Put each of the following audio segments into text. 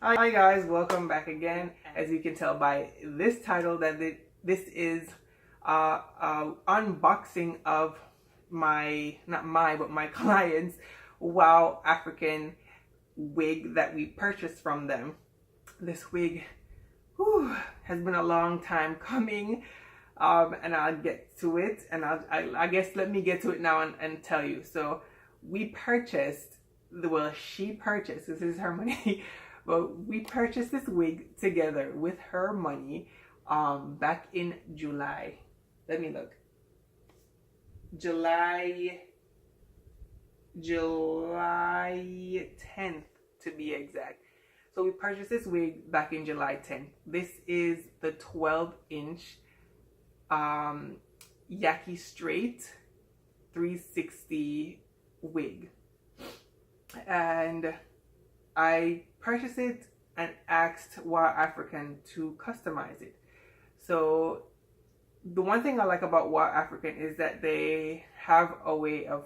Hi guys, welcome back again. As you can tell by this title that this is unboxing of my clients Wow African wig that we purchased from them. This wig has been a long time coming, and I'll get to it, and I guess let me get to it now and tell you. So we purchased, she purchased, this is her money. But we purchased this wig together with her money back in July. Let me look. July 10th to be exact. So we purchased this wig back in July 10th. This is the 12-inch Yaki straight 360 wig. And I purchased it and asked WowAfrican to customize it. So the one thing I like about WowAfrican is that they have a way of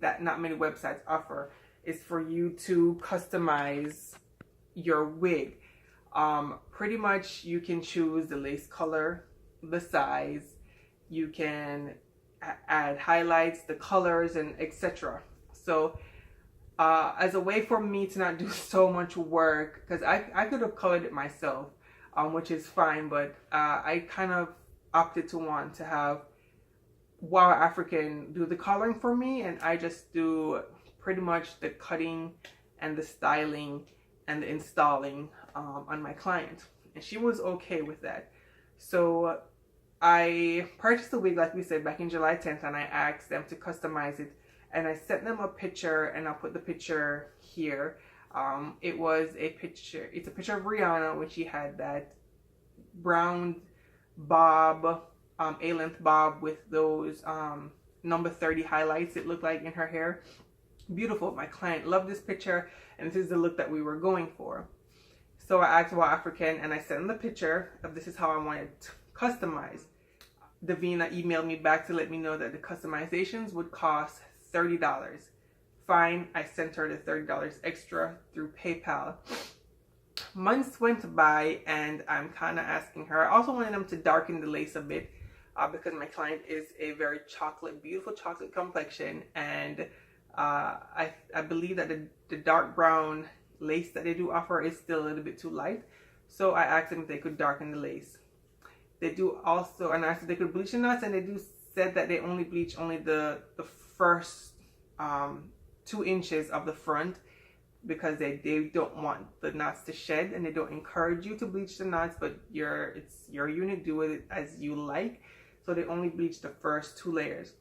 that not many websites offer, is for you to customize your wig. Pretty much you can choose the lace color, the size, you can add highlights, the colors, and etc. So as a way for me to not do so much work, because I could have colored it myself, which is fine, but I kind of opted to want to have WowAfrican do the coloring for me, and I just do pretty much the cutting and the styling and the installing on my client, and she was okay with that. So I purchased the wig, like we said, back in July 10th, and I asked them to customize it. And I sent them a picture, and I'll put the picture here. It's a picture of Rihanna when she had that brown bob, A-length bob with those number 30 highlights, it looked like, in her hair. Beautiful. My client loved this picture, and this is the look that we were going for. So I asked WowAfrican, and I sent them the picture of this is how I wanted it customized. Davina emailed me back to let me know that the customizations would cost $30. Fine, I sent her the $30 extra through PayPal. Months went by, and I'm kind of asking her. I also wanted them to darken the lace a bit because my client is a very beautiful chocolate complexion, and I believe that the dark brown lace that they do offer is still a little bit too light. So I asked them if they could darken the lace. They do also, and I asked if they could bleach the knots, and they do said that they only bleach the first 2 inches of the front, because they don't want the knots to shed, and they don't encourage you to bleach the knots, but it's your unit, do it as you like. So they only bleach the first 2 layers.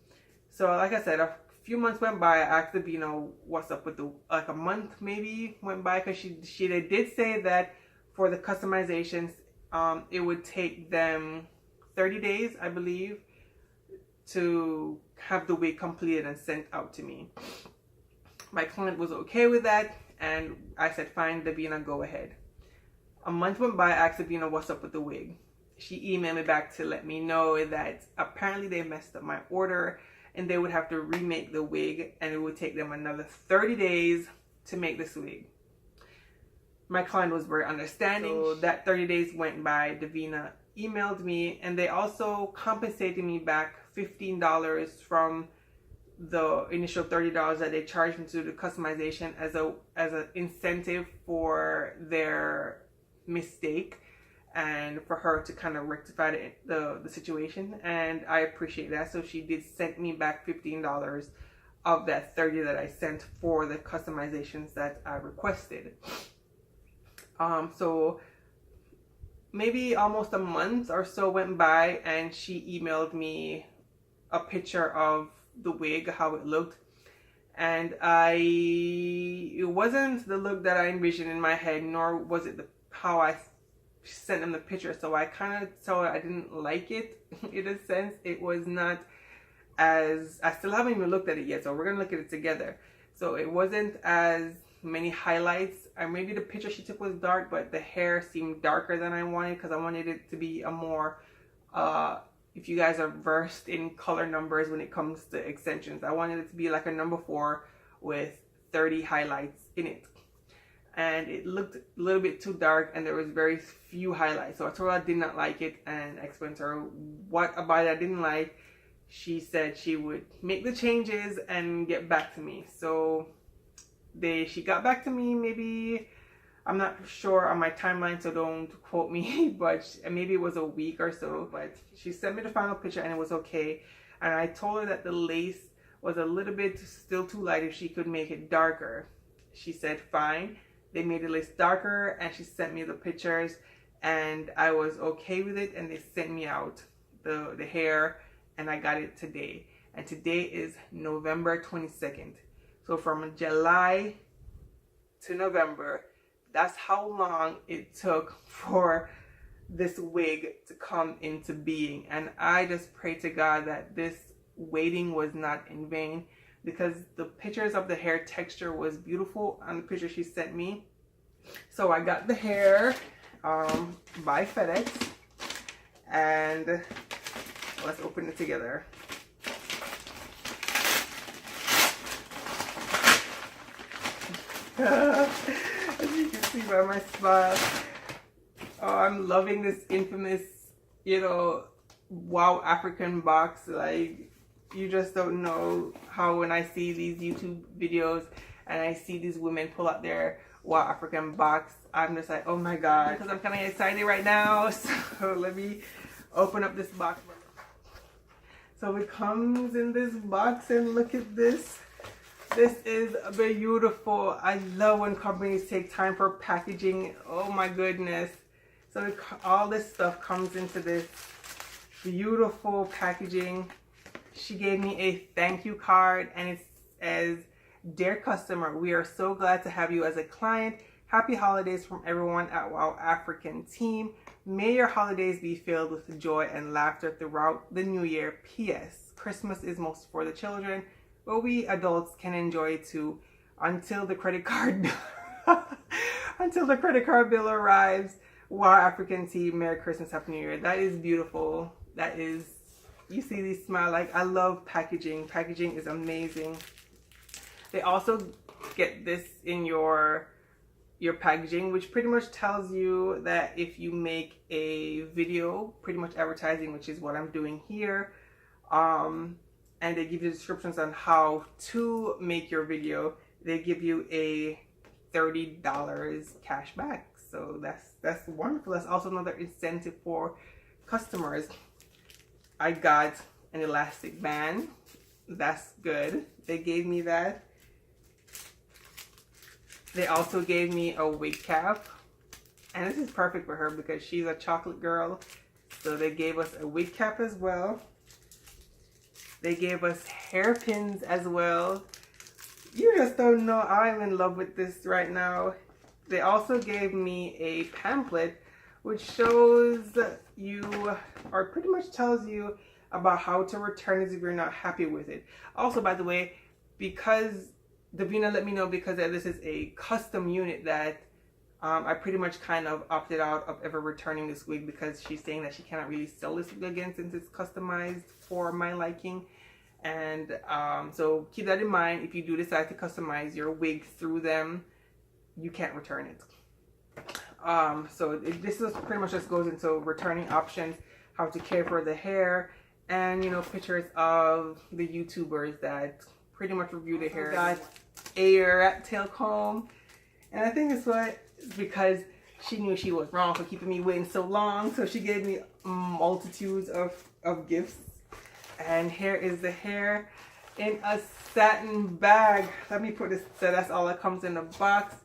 So like I said, a few months went by. I asked Davina what's up with like a month maybe went by, because they did say that for the customizations it would take them 30 days, I believe, to have the wig completed and sent out to me. My client was okay with that, and I said, fine, Davina, go ahead. A month went by. I asked Davina what's up with the wig. She emailed me back to let me know that apparently they messed up my order, and they would have to remake the wig, and it would take them another 30 days to make this wig. My client was very understanding. So that 30 days went by. Davina emailed me, and they also compensated me back $15 from the initial $30 that they charged me to do the customization as an incentive for their mistake, and for her to kind of rectify the situation, and I appreciate that. So she did send me back $15 of that 30 that I sent for the customizations that I requested. So maybe almost a month or so went by, and she emailed me a picture of the wig, how it looked, and it wasn't the look that I envisioned in my head, nor was it how I sent them the picture. So I kind of saw I didn't like it in a sense. It was not as, I still haven't even looked at it yet, so we're gonna look at it together. So it wasn't as many highlights, or maybe the picture she took was dark, but the hair seemed darker than I wanted, because I wanted it to be a more if you guys are versed in color numbers when it comes to extensions, I wanted it to be like a number 4 with 30 highlights in it. and it looked a little bit too dark and there was very few highlights. So I told her I did not like it, and I explained to her what about it I didn't like. She said she would make the changes and get back to me. So she got back to me, maybe, I'm not sure on my timeline, so don't quote me, but maybe it was a week or so. But she sent me the final picture and it was okay. And I told her that the lace was a little bit still too light, if she could make it darker. She said fine. They made the lace darker and she sent me the pictures and I was okay with it, and they sent me out the hair, and I got it today. And today is November 22nd. So from July to November, that's how long it took for this wig to come into being. And I just pray to God that this waiting was not in vain, because the pictures of the hair texture was beautiful on the picture she sent me. So I got the hair by FedEx, and let's open it together. As you can see by my smile, oh, I'm loving this infamous, WowAfrican box. Like, you just don't know how, when I see these YouTube videos and I see these women pull out their WowAfrican box, I'm just like, oh my God, because I'm kind of excited right now. So let me open up this box. So it comes in this box, and look at this. This is beautiful. I love when companies take time for packaging. Oh my goodness. So all this stuff comes into this beautiful packaging. She gave me a thank you card, and it says, "Dear customer, we are so glad to have you as a client. Happy holidays from everyone at WowAfrican team. May your holidays be filled with joy and laughter throughout the new year. P.S. Christmas is most for the children, but we adults can enjoy it too until the credit card bill arrives. WowAfrican team, Merry Christmas, Happy New Year." That is beautiful. That is, you see these smile. Like, I love packaging. Packaging is amazing. They also get this in your packaging, which pretty much tells you that if you make a video, pretty much advertising, which is what I'm doing here, and they give you descriptions on how to make your video, they give you a $30 cash back. So that's wonderful. That's also another incentive for customers. I got an elastic band. That's good. They gave me that. They also gave me a wig cap, and this is perfect for her because she's a chocolate girl. So they gave us a wig cap as well. They gave us hairpins as well. You just don't know, I'm in love with this right now. They also gave me a pamphlet which shows you, or pretty much tells you about how to return it if you're not happy with it. Also, by the way, because Davina let me know, because this is a custom unit, that I pretty much kind of opted out of ever returning this wig, because she's saying that she cannot really sell this wig again since it's customized for my liking. And so keep that in mind. If you do decide to customize your wig through them, you can't return it. This is pretty much just goes into returning options, how to care for the hair, and pictures of the YouTubers that pretty much review the hair. Got a rat tail comb, and I think it's because she knew she was wrong for keeping me waiting so long, so she gave me multitudes of gifts. And here is the hair in a satin bag. Let me put this, so that's all that comes in the box.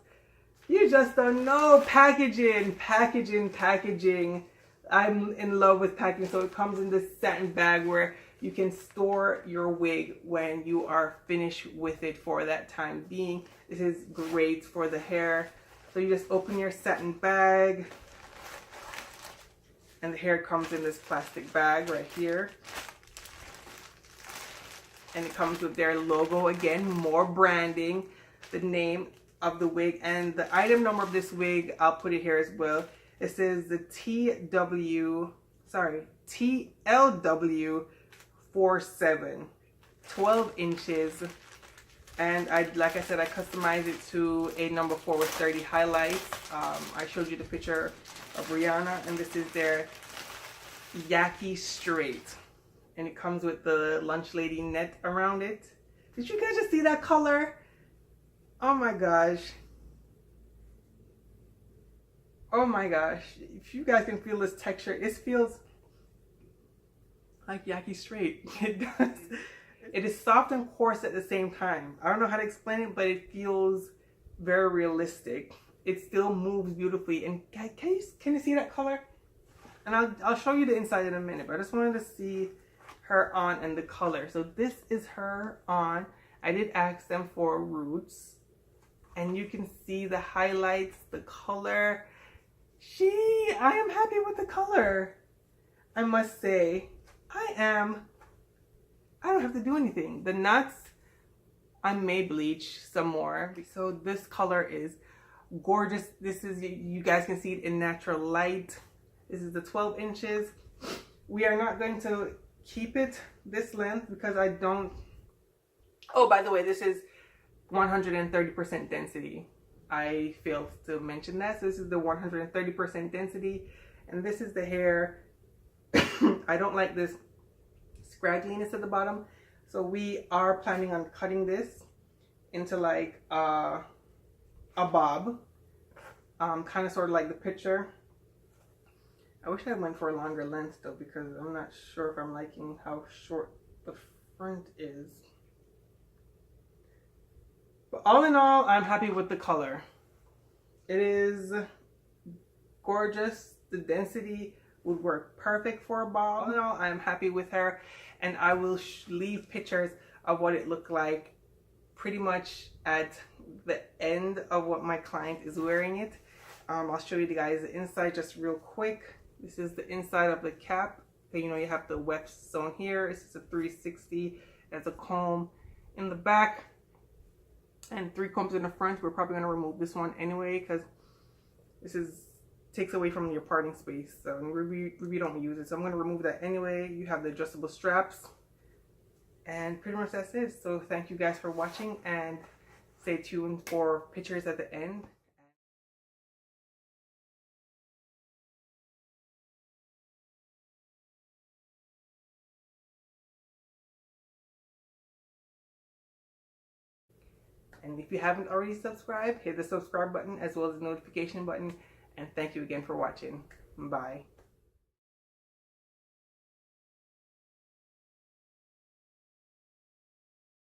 You just don't know. Packaging. I'm in love with packaging. So it comes in this satin bag where you can store your wig when you are finished with it for that time being. This is great for the hair. So you just open your satin bag, and the hair comes in this plastic bag right here. And it comes with their logo again, more branding, the name of the wig, and the item number of this wig. I'll put it here as well. It says the TLW 47, 12 inches, And like I said, I customized it to a number 4 with 30 highlights. I showed you the picture of Rihanna, and this is their Yaki straight. And it comes with the lunch lady net around it. Did you guys just see that color? Oh my gosh. Oh my gosh. If you guys can feel this texture, it feels like Yaki straight. It does. It is soft and coarse at the same time. I don't know how to explain it, but it feels very realistic. It still moves beautifully. And can you see that color? And I'll show you the inside in a minute, but I just wanted to see her on and the color. So this is her on. I did ask them for roots, and you can see the highlights, the color. I am happy with the color. I must say, I don't have to do anything. The knots, I may bleach some more. So this color is gorgeous. This is, you guys can see it in natural light. This is the 12 inches. We are not going to keep it this length because I don't. Oh, by the way, this is 130% density. I failed to mention that. So this is the 130% density. And this is the hair. I don't like this scraggliness at the bottom. So we are planning on cutting this into like a bob. Kind of sort of like the picture. I wish I went for a longer length though, because I'm not sure if I'm liking how short the front is. But all in all, I'm happy with the color. It is gorgeous. The density would work perfect for a bob. All in all, I'm happy with her, and I will leave pictures of what it looked like pretty much at the end of what my client is wearing it. I'll show you guys the inside just real quick. This is the inside of the cap. Okay, you know, you have the weft zone here. This is a 360. There's a comb in the back and 3 combs in the front. We're probably going to remove this one anyway because this takes away from your parting space. So we don't use it. So I'm going to remove that anyway. You have the adjustable straps. And pretty much that's it. So thank you guys for watching, and stay tuned for pictures at the end. And if you haven't already subscribed, hit the subscribe button as well as the notification button. And thank you again for watching. Bye.